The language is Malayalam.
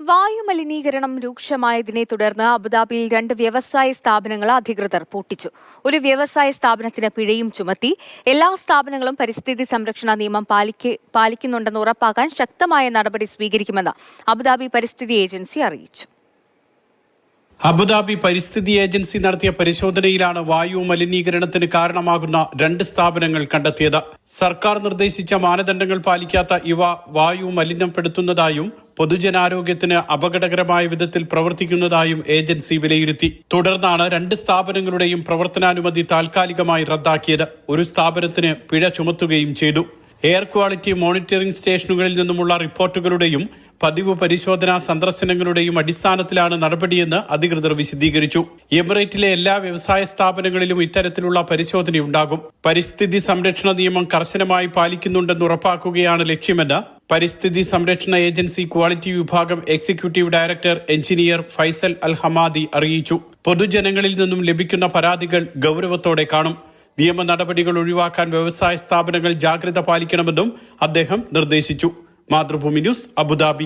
വായുമലിനീകരണം രൂക്ഷമായതിനെ തുടർന്ന് അബുദാബിയിൽ 2 വ്യവസായ സ്ഥാപനങ്ങൾ അധികൃതർ പൂട്ടിച്ചു. ഒരു വ്യവസായ സ്ഥാപനത്തിന് പിഴയും ചുമത്തി. എല്ലാ സ്ഥാപനങ്ങളും പരിസ്ഥിതി സംരക്ഷണ നിയമം പാലിക്കുന്നുണ്ടെന്ന് ഉറപ്പാക്കാൻ ശക്തമായ നടപടി സ്വീകരിക്കുമെന്ന് അബുദാബി പരിസ്ഥിതി ഏജൻസി അറിയിച്ചു. അബുദാബി പരിസ്ഥിതി ഏജൻസി നടത്തിയ പരിശോധനയിലാണ് വായു മലിനീകരണത്തിന് കാരണമാകുന്ന 2 സ്ഥാപനങ്ങൾ കണ്ടെത്തിയത്. സർക്കാർ നിർദ്ദേശിച്ച മാനദണ്ഡങ്ങൾ പാലിക്കാത്ത ഇവ വായു മലിനപ്പെടുത്തുന്നതായും പൊതുജനാരോഗ്യത്തിന് അപകടകരമായ വിധത്തിൽ പ്രവർത്തിക്കുന്നതായും ഏജൻസി വിലയിരുത്തി. തുടർന്നാണ് 2 സ്ഥാപനങ്ങളുടെയും പ്രവർത്തനാനുമതി താൽക്കാലികമായി റദ്ദാക്കിയത്. ഒരു സ്ഥാപനത്തിന് പിഴ ചുമത്തുകയും ചെയ്തു. എയർ ക്വാളിറ്റി മോണിറ്ററിംഗ് സ്റ്റേഷനുകളിൽ നിന്നുമുള്ള റിപ്പോർട്ടുകളുടെയും പതിവ് പരിശോധനാ സന്ദർശനങ്ങളുടെയും അടിസ്ഥാനത്തിലാണ് നടപടിയെന്ന് അധികൃതർ വിശദീകരിച്ചു. എമിറേറ്റിലെ എല്ലാ വ്യവസായ സ്ഥാപനങ്ങളിലും ഇത്തരത്തിലുള്ള പരിശോധനയുണ്ടാകും. പരിസ്ഥിതി സംരക്ഷണ നിയമം കർശനമായി പാലിക്കുന്നുണ്ടെന്ന് ഉറപ്പാക്കുകയാണ് ലക്ഷ്യമെന്ന് പരിസ്ഥിതി സംരക്ഷണ ഏജൻസി ക്വാളിറ്റി വിഭാഗം എക്സിക്യൂട്ടീവ് ഡയറക്ടർ എഞ്ചിനീയർ ഫൈസൽ അൽ ഹമാദി അറിയിച്ചു. പൊതുജനങ്ങളിൽ നിന്നും ലഭിക്കുന്ന പരാതികൾ ഗൗരവത്തോടെ കാണും. നിയമ നടപടികൾ ഒഴിവാക്കാൻ വ്യവസായ സ്ഥാപനങ്ങൾ ജാഗ്രത പാലിക്കണമെന്നും അദ്ദേഹം നിർദ്ദേശിച്ചു. Mathrubhumi news, Abu Dhabi.